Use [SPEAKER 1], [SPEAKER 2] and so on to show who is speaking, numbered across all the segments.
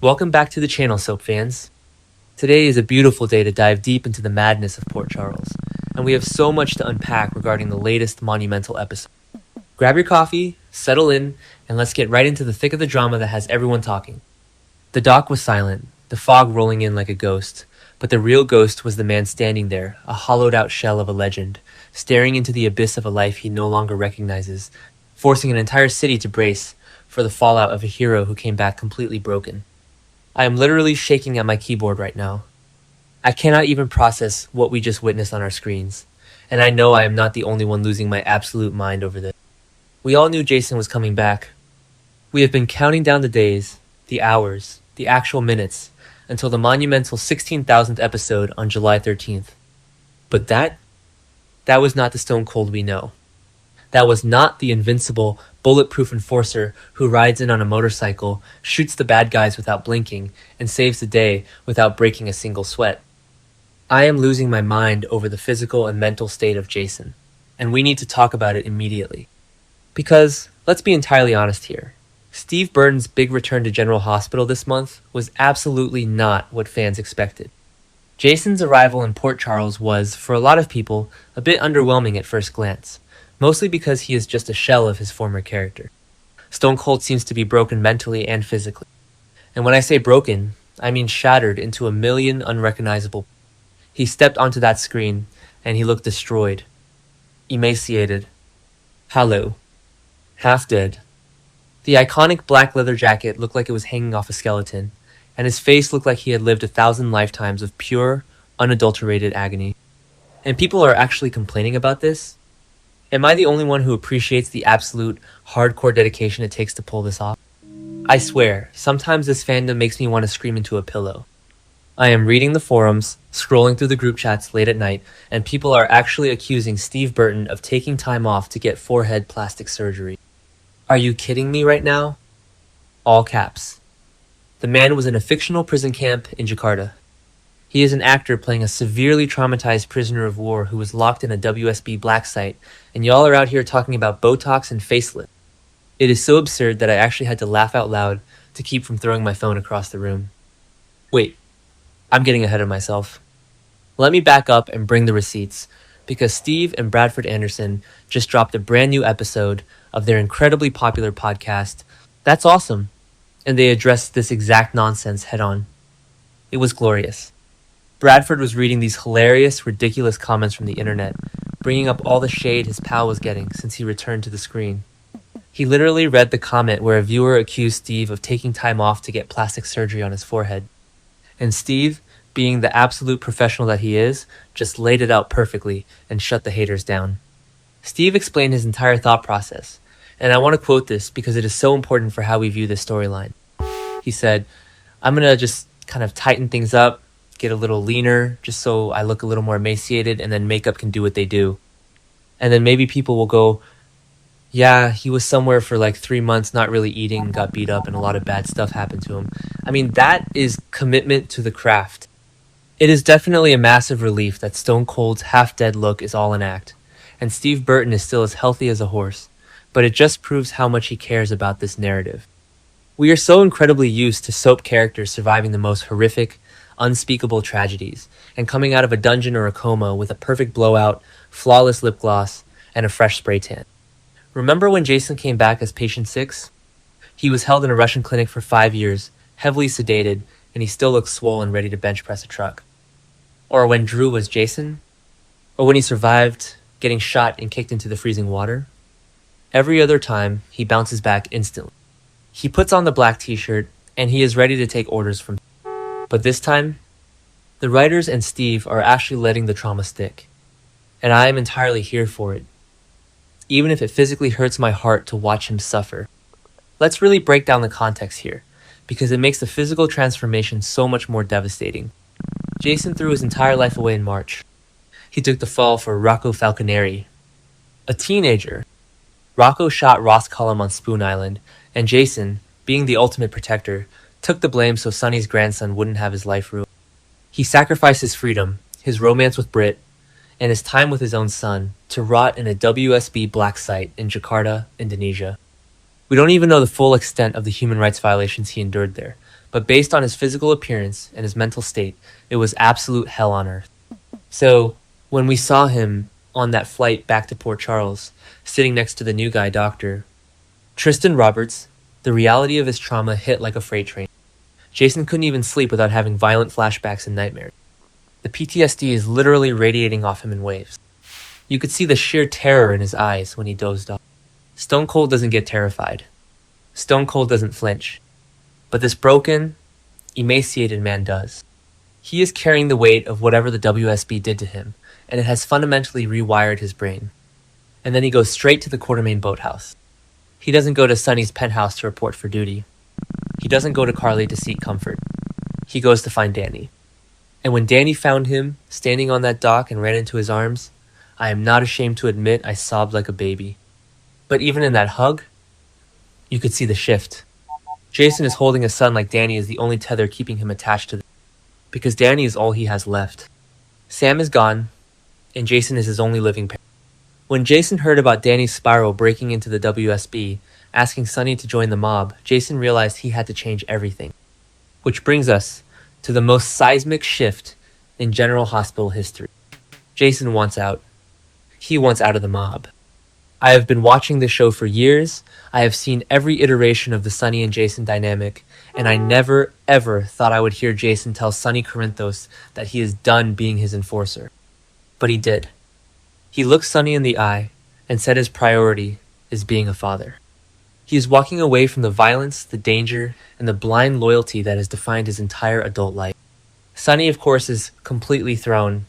[SPEAKER 1] Welcome back to the channel, Soap fans. Today is a beautiful day to dive deep into the madness of Port Charles, and we have so much to unpack regarding the latest monumental episode. Grab your coffee, settle in, and let's get right into the thick of the drama that has everyone talking. The dock was silent, the fog rolling in like a ghost, but the real ghost was the man standing there, a hollowed-out shell of a legend, staring into the abyss of a life he no longer recognizes, forcing an entire city to brace for the fallout of a hero who came back completely broken. I am literally shaking at my keyboard right now. I cannot even process what we just witnessed on our screens, and I know I am not the only one losing my absolute mind over this. We all knew Jason was coming back. We have been counting down the days, the hours, the actual minutes, until the monumental 16,000th episode on July 13th. But that was not the Stone Cold we know. That was not the invincible, bulletproof enforcer who rides in on a motorcycle, shoots the bad guys without blinking, and saves the day without breaking a single sweat. I am losing my mind over the physical and mental state of Jason, and we need to talk about it immediately. Because, let's be entirely honest here, Steve Burton's big return to General Hospital this month was absolutely not what fans expected. Jason's arrival in Port Charles was, for a lot of people, a bit underwhelming at first glance, mostly because he is just a shell of his former character. Stone Cold seems to be broken mentally and physically. And when I say broken, I mean shattered into a million unrecognizable. He stepped onto that screen, and he looked destroyed, emaciated, hollow, half dead. The iconic black leather jacket looked like it was hanging off a skeleton, and his face looked like he had lived 1,000 lifetimes of pure, unadulterated agony. And people are actually complaining about this? Am I the only one who appreciates the absolute, hardcore dedication it takes to pull this off? I swear, sometimes this fandom makes me want to scream into a pillow. I am reading the forums, scrolling through the group chats late at night, and people are actually accusing Steve Burton of taking time off to get forehead plastic surgery. Are you kidding me right now? All caps. The man was in a fictional prison camp in Jakarta. He is an actor playing a severely traumatized prisoner of war who was locked in a WSB black site, and y'all are out here talking about Botox and facelift. It is so absurd that I actually had to laugh out loud to keep from throwing my phone across the room. Wait, I'm getting ahead of myself. Let me back up and bring the receipts, because Steve and Bradford Anderson just dropped a brand new episode of their incredibly popular podcast, That's Awesome, and they addressed this exact nonsense head on. It was glorious. Bradford was reading these hilarious, ridiculous comments from the internet, bringing up all the shade his pal was getting since he returned to the screen. He literally read the comment where a viewer accused Steve of taking time off to get plastic surgery on his forehead. And Steve, being the absolute professional that he is, just laid it out perfectly and shut the haters down. Steve explained his entire thought process, and I want to quote this because it is so important for how we view this storyline. He said, I'm going to just kind of tighten things up, get a little leaner, just so I look a little more emaciated, and then makeup can do what they do. And then maybe people will go, yeah, he was somewhere for like 3 months, not really eating, got beat up, and a lot of bad stuff happened to him. I mean, that is commitment to the craft. It is definitely a massive relief that Stone Cold's half-dead look is all an act, and Steve Burton is still as healthy as a horse, but it just proves how much he cares about this narrative. We are so incredibly used to soap characters surviving the most horrific, unspeakable tragedies, and coming out of a dungeon or a coma with a perfect blowout, flawless lip gloss, and a fresh spray tan. Remember when Jason came back as Patient 6? He was held in a Russian clinic for 5 years, heavily sedated, and he still looks swollen, ready to bench press a truck. Or when Drew was Jason? Or when he survived getting shot and kicked into the freezing water? Every other time, he bounces back instantly. He puts on the black t-shirt, and he is ready to take orders from. But this time, the writers and Steve are actually letting the trauma stick. And I am entirely here for it, even if it physically hurts my heart to watch him suffer. Let's really break down the context here, because it makes the physical transformation so much more devastating. Jason threw his entire life away in March. He took the fall for Rocco Falconeri, a teenager. Rocco shot Ross Cullum on Spoon Island, and Jason, being the ultimate protector, took the blame so Sonny's grandson wouldn't have his life ruined. He sacrificed his freedom, his romance with Britt, and his time with his own son to rot in a WSB black site in Jakarta, Indonesia. We don't even know the full extent of the human rights violations he endured there, but based on his physical appearance and his mental state, it was absolute hell on earth. So, when we saw him on that flight back to Port Charles, sitting next to the new guy, Doctor Tristan Roberts, the reality of his trauma hit like a freight train. Jason couldn't even sleep without having violent flashbacks and nightmares. The PTSD is literally radiating off him in waves. You could see the sheer terror in his eyes when he dozed off. Stone Cold doesn't get terrified. Stone Cold doesn't flinch. But this broken, emaciated man does. He is carrying the weight of whatever the WSB did to him, and it has fundamentally rewired his brain. And then he goes straight to the Quartermain boathouse. He doesn't go to Sonny's penthouse to report for duty. He doesn't go to Carly to seek comfort. He goes to find Danny. And when Danny found him, standing on that dock and ran into his arms, I am not ashamed to admit I sobbed like a baby. But even in that hug, you could see the shift. Jason is holding a son like Danny is the only tether keeping him attached to them, because Danny is all he has left. Sam is gone, and Jason is his only living parent. When Jason heard about Danny's spiral breaking into the WSB, asking Sonny to join the mob, Jason realized he had to change everything. Which brings us to the most seismic shift in General Hospital history. Jason wants out. He wants out of the mob. I have been watching this show for years. I have seen every iteration of the Sonny and Jason dynamic, and I never, ever thought I would hear Jason tell Sonny Corinthos that he is done being his enforcer. But he did. He looked Sonny in the eye and said his priority is being a father. He is walking away from the violence, the danger, and the blind loyalty that has defined his entire adult life. Sonny, of course, is completely thrown.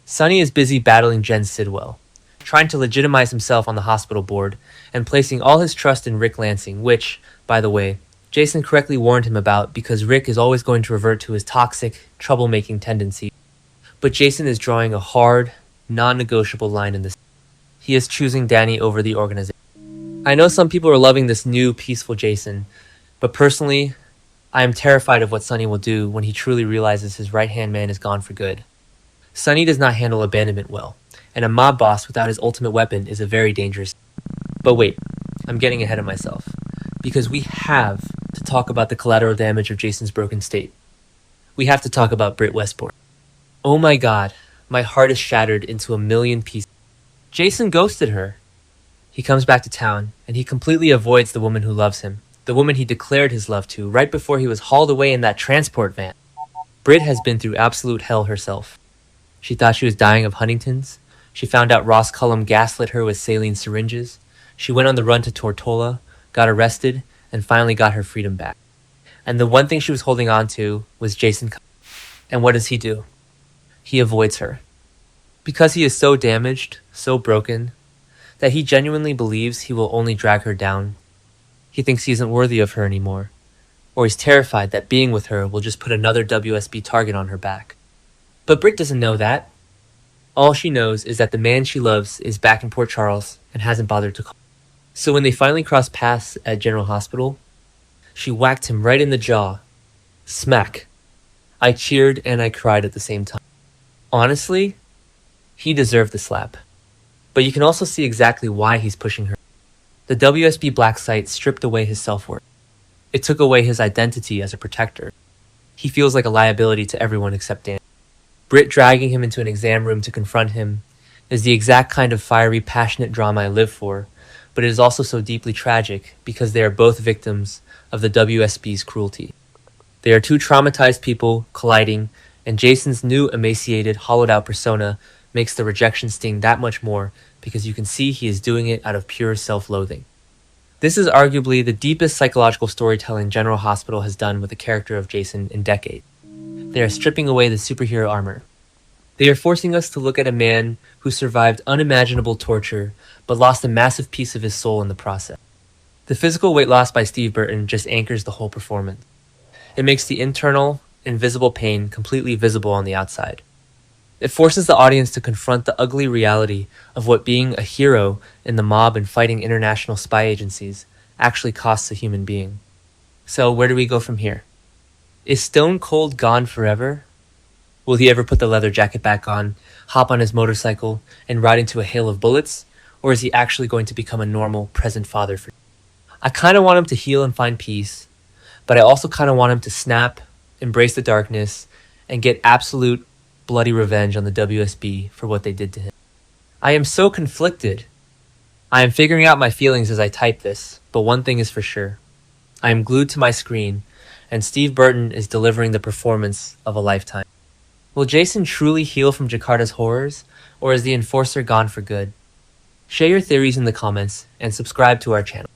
[SPEAKER 1] Sonny is busy battling Jen Sidwell, trying to legitimize himself on the hospital board, and placing all his trust in Rick Lansing, which, by the way, Jason correctly warned him about because Rick is always going to revert to his toxic, troublemaking tendencies. But Jason is drawing a hard, non-negotiable line in this. He is choosing Danny over the organization. I know some people are loving this new, peaceful Jason, but personally, I am terrified of what Sonny will do when he truly realizes his right-hand man is gone for good. Sonny does not handle abandonment well, and a mob boss without his ultimate weapon is a very dangerous. But wait, I'm getting ahead of myself, because we have to talk about the collateral damage of Jason's broken state. We have to talk about Britt Westport. Oh my god, my heart is shattered into a million pieces. Jason ghosted her. He comes back to town, and he completely avoids the woman who loves him, the woman he declared his love to right before he was hauled away in that transport van. Britt has been through absolute hell herself. She thought she was dying of Huntington's. She found out Ross Cullum gaslit her with saline syringes. She went on the run to Tortola, got arrested, and finally got her freedom back. And the one thing she was holding on to was Jason. And what does he do? He avoids her. Because he is so damaged, so broken, that he genuinely believes he will only drag her down. He thinks he isn't worthy of her anymore, or he's terrified that being with her will just put another WSB target on her back. But Britt doesn't know that. All she knows is that the man she loves is back in Port Charles and hasn't bothered to call. So when they finally crossed paths at General Hospital, she whacked him right in the jaw. Smack. I cheered and I cried at the same time. Honestly, he deserved the slap. But you can also see exactly why he's pushing her. The WSB black site stripped away his self-worth. It took away his identity as a protector. He feels like a liability to everyone except Dan. Britt dragging him into an exam room to confront him is the exact kind of fiery, passionate drama I live for, but it is also so deeply tragic because they are both victims of the WSB's cruelty. They are two traumatized people colliding, and Jason's new emaciated, hollowed-out persona makes the rejection sting that much more because you can see he is doing it out of pure self-loathing. This is arguably the deepest psychological storytelling General Hospital has done with the character of Jason in decades. They are stripping away the superhero armor. They are forcing us to look at a man who survived unimaginable torture but lost a massive piece of his soul in the process. The physical weight loss by Steve Burton just anchors the whole performance. It makes the internal, invisible pain completely visible on the outside. It forces the audience to confront the ugly reality of what being a hero in the mob and fighting international spy agencies actually costs a human being. So where do we go from here? Is Stone Cold gone forever? Will he ever put the leather jacket back on, hop on his motorcycle, and ride into a hail of bullets? Or is he actually going to become a normal, present father for? I kind of want him to heal and find peace, but I also kind of want him to snap, embrace the darkness, and get absolute bloody revenge on the WSB for what they did to him. I am so conflicted. I am figuring out my feelings as I type this, but one thing is for sure. I am glued to my screen, and Steve Burton is delivering the performance of a lifetime. Will Jason truly heal from Jakarta's horrors, or is the enforcer gone for good? Share your theories in the comments, and subscribe to our channel.